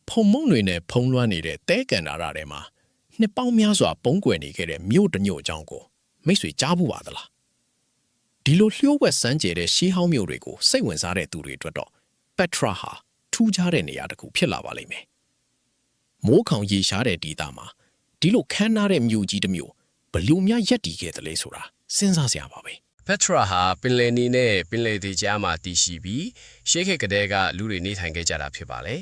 ဖုံမုံတွေနဲ့ဖုံးလွှမ်းနေတဲ့တဲကန်တာထဲမှာနှစ်ပေါင်းများစွာပုံကွယ်နေခဲ့တဲ့မြို့တစ်မြို့အကြောင်းကိုမိတ်ဆွေကြားဘူးပါသလားဒီလိုလျှို့ဝှက်စမ်းကြဲတဲ့ရှေးဟောင်းမြို့တွေကိုစိတ်ဝင်စားတဲ့သူတွေအတွက်တော့ပက်ထရာဟာထူးခြားတဲ့နေရာတစ်ခုဖြစ်လာပါလိမ့်မယ်မိုးခေါင်ရေရှားတဲ့ဒေသမှာဒီလိုခမ်းနားတဲ့မြို့ကြီးတစ်မြို့ဘယ်လိုများရက်တည်ခဲ့သလဲဆိုတာစဉ်းစားစရာပါပဲပက်ထရာဟာပင်လယ်နီနဲ့ပင်လယ်ဒေသကြားမှာတည်ရှိပြီးရှေးခေတ်ကတည်းကလူတွေနေထိုင်ခဲ့ကြတာဖြစ်ပါလေ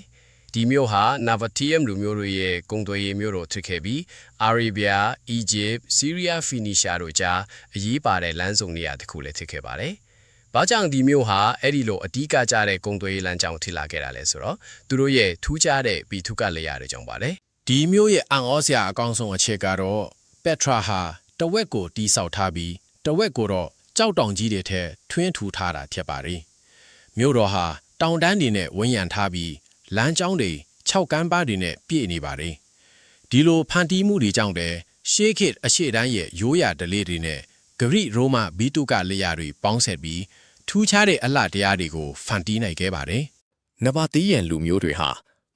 ဒီမြို့ဟာနာဗတီယမ်လူမျိုးတွေရဲ့ကုန်းသွယ်ရေးမြို့တော်ဖြစ်ခဲ့ပြီးအာရေဗျာ၊အီဂျစ်၊ဆီးရီးယား၊ဖီနီရှားတို့ကြားအရေးပါတဲ့လမ်းစုံနေရာတစ်ခုလည်းဖြစ်ခဲ့ပါတယ်။ဘာကြောင့်ဒီမြို့ဟာအဲ့ဒီလိုအဓိကကျတဲ့ကုန်းသွယ်ရေးလမ်းကြောင်းထိလာခဲ့တာလဲဆိုတော့သူတို့ရဲ့ထူးခြားတဲ့ပြီးထုကလေယာတွေကြောင့်ပါလေ။ဒီမြို့ရဲ့အံ့ဩစရာအကောင်းဆုံးအချက်ကတော့ပက်ထရာဟာတဝက်ကိုတီးဆောက်ထားပြီးတဝက်ကိုတော့ကြောက်တောင်ကြီးတွေထဲထွင်းထူထားတာဖြစ်ပါတယ်။မြို့တော်ဟာတောင်တန်းတွေနဲ့ဝန်းရံထားပြီးလမ်းကြောင်းတွေ6ကမ်းပါးတွေနဲ့ပြည့်နေပါတယ်။ဒီလိုဖန်တီးမှုတွေကြောင့်လည်းရှေးခေတ်အရှေ့တိုင်းရဲ့ရိုးရာဓလေ့တွေနဲ့ဂရိရိုမဘီတုကလေယာတွေပေါင်းဆက်ပြီးထူးခြားတဲ့အလှတရားတွေကိုဖန်တီးနိုင်ခဲ့ပါတယ်။နဘာတီးရန်လူမျိုးတွေဟာ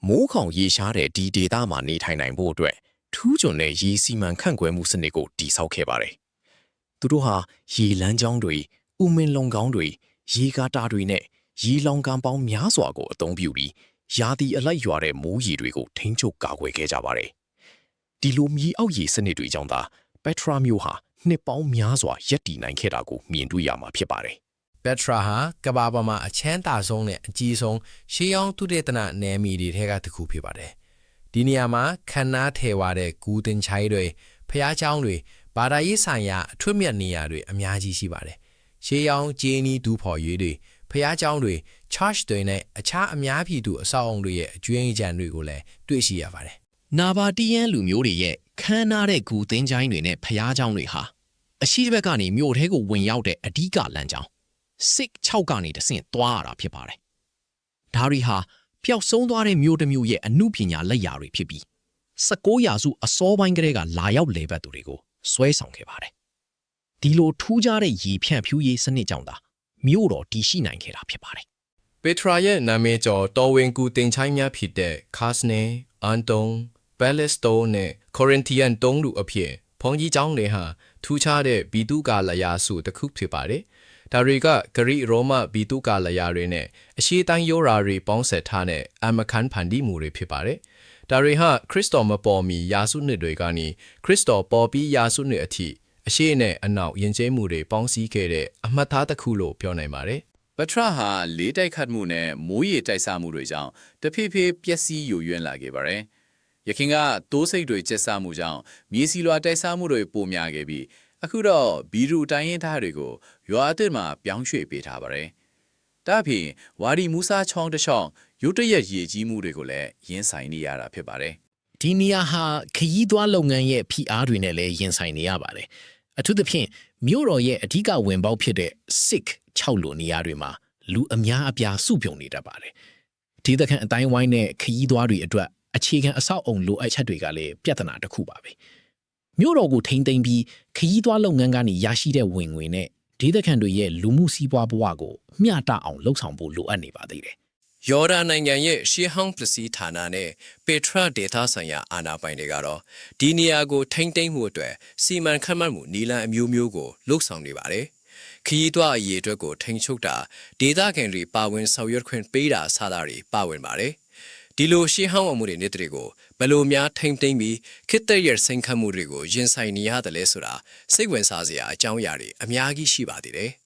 မိုးခေါင်ရေရှားတဲ့ဒီဒေသမှာနေထိုင်နိုင်ဖို့အတွက်ထူးချွန်တဲ့ရေစီမံခန့်ခွဲမှုစနစ်ကိုတည်ဆောက်ခဲ့ပါတယ်။သူတို့ဟာရေလမ်းကြောင်းတွေ၊ဥမင်လုံကောင်းတွေ၊ရေကားတာတွေနဲ့ရေလောင်ကန်ပေါင်းများစွာကိုအသုံးပြုပြီးရာသီအလိုက်ရွာတဲ့မိုးရေတွေကိုထိန်းချုပ်ကာကွယ်ခဲ့ကြပါတယ်။ဒီလိုမြေအောက်ရေစနစ်တွေကြောင့်သာပက်ထရာမြို့ဟာနှစ်ပေါင်းများစွာရပ်တည်နိုင်ခဲ့တာကိုမြင်တွေ့ရမှာဖြစ်ပါတယ်။ပက်ထရာဟာကမ္ဘာပေါ်မှာအချမ်းသာဆုံးနဲ့အကြီးဆုံးရှေးဟောင်းသုတေသနနယ်မြေတွေထဲကတစ်ခုဖြစ်ပါတယ်။ဒီနေရာမှာခန္ဓာထဲဝါတဲ့ဂူတင်ချိုင်းတွေဖျားเจ้าတွေဘာသာရေးဆိုင်ရာအထွတ်မြတ်နေရာတွေအများကြီးရှိပါတယ်။ရှေးဟောင်းဂျေနီဒူးဖော်ရွေးတွေဖျားเจ้าတွေ charge တွေနဲ့အခြားအများပြည်သူအဆောက်အုံတွေရဲ့အကျွမ်းအကြံတွေကိုလည်းတွေ့ရှိရပါတယ်။နာဘာတီယန်လူမျိုးတွေရဲ့ခမ်းနားတဲ့ဂူသင်းချိုင်းတွေနဲ့ဖျားเจ้าတွေဟာအရှိဘက်ကနေမြို့ထဲကိုဝင်ရောက်တဲ့အဓိကလမ်းကြောင်းစစ်6ကနေတဆင့်သွားရတာဖြစ်ပါတယ်။ဒါတွေဟာပျောက်ဆုံးသွားတဲ့မြို့တစ်မြို့ရဲ့အမှုပညာလက်ရာတွေဖြစ်ပြီး19ရာစုအစောပိုင်းကတည်းကလာရောက်လေပတ်သူတွေကိုဆွဲဆောင်ခဲ့ပါတယ်။ဒီလိုထူးခြားတဲ့ရေဖြန့်ဖြူးရေးစနစ်ကြောင့်သာမြို့တော်တည်ရှိနိုင်ခဲ့တာဖြစ်ပါတယ်။ပက်ထရာရဲ့နာမည်ကျော်တော်ဝင်ကူတင်ချိုင်းများဖြစ်တဲ့ခါစနေ၊အန်တုံ၊ဘယ်လက်စတိုနဲ့ကိုရင်တီယန်တုံးလူအဖြစ်ဘုံကြီးကျောင်းတွေဟာထူးခြားတဲ့ဘီတုကာလယာစုတစ်ခုဖြစ်ပါတယ်။ဒါတွေကဂရိရိုမဘီတုကာလယာတွေနဲ့အရှေ့တိုင်းယောရာတွေပေါင်းဆက်ထားတဲ့အမခန်ဖန်တီမှုတွေဖြစ်ပါတယ်။ဒါတွေဟာခရစ်တော်မပေါ်မီယာစုနှစ်တွေကနေခရစ်တော်ပေါ်ပြီးယာစုနှစ်အထိအရှိနဲ့အနောက်ယဉ်ကျေးမှုတွေပေါင်းစည်းခဲ့တဲ့အမှတ်သားတစ်ခုလို့ပြောနိုင်ပါတယ်။ပက်ထရာဟာလေးတိုက်ခတ်မှုနဲ့မိုးရေတိုက်စားမှုတွေကြောင့်တဖြည်းဖြည်းပျက်စီးယိုယွင်းလာခဲ့ပါတယ်။ယခင်ကတိုးစိတ်တွေကျက်စားမှုကြောင့်မြေစီလွာတိုက်စားမှုတွေပိုများခဲ့ပြီးအခုတော့ဘီရူတိုင်းရင်းသားတွေကိုရွာအသစ်မှာပြောင်းရွှေ့ပေးထားပါတယ်။ဒါ့အပြင်ဝါဒီမူဆာချောင်းတစ်ချောင်းရုတ်တရက်ရေကြီးမှုတွေကိုလည်းရင်ဆိုင်နေရတာဖြစ်ပါတယ်။ဒီနေရာဟာခရီးသွားလုပ်ငန်းရဲ့ဖိအားတွေနဲ့လည်းရင်ဆိုင်နေရပါတယ်။အထူးသဖြင့်မြို့တော်ရဲ့အဓိကဝင်ပေါက်ဖြစ်တဲ့စစ်6လိုနေရာတွေမှာလူအများအပြားစုပြုံနေတတ်ပါတယ်။ဒေသခံအတိုင်းဝိုင်းနဲ့ခရီးသွားတွေအတွက်အခြေခံအဆောက်အုံလိုအပ်ချက်တွေကလည်းပြဿနာတစ်ခုပါပဲ။မြို့တော်ကိုထိန်းသိမ်းပြီးခရီးသွားလုပ်ငန်းကနေရရှိတဲ့ဝင်ငွေနဲ့ဒေသခံတွေရဲ့လူမှုစီးပွားဘဝကိုမျှတအောင်လှုပ်ဆောင်ဖို့လိုအပ်နေပါသေးတယ်။ယော်ဒန်နိုင်ငံရဲ့ရှေးဟောင်းပစ္စည်းဌာနနဲ့ပက်ထရာဒေသဆိုင်ရာအာဏာပိုင်တွေကတော့ဒီနေရာကိုထိန်းသိမ်းမှုအတွက်စီမံခန့်မှန်းမှုနည်းလမ်းအမျိုးမျိုးကိုလှုပ်ဆောင်နေပါတယ်။ခရီးသွားအရေးအတွက်ကိုထိန်းချုပ်တာဒေသခံတွေပါဝင်ဆောင်ရွက်ခွင့်ပေးတာစတာတွေပါဝင်ပါတယ်။ဒီလိုရှေးဟောင်းအမှုတွေနဲ့တွေကိုဘယ်လိုများထိန်းသိမ်းပြီးခေတ်သစ်ရဲ့စိန်ခတ်မှုတွေကိုရင်ဆိုင်နေရတယ်လဲဆိုတာစိတ်ဝင်စားစရာအကြောင်းအရာတွေအများကြီးရှိပါသေးတယ်။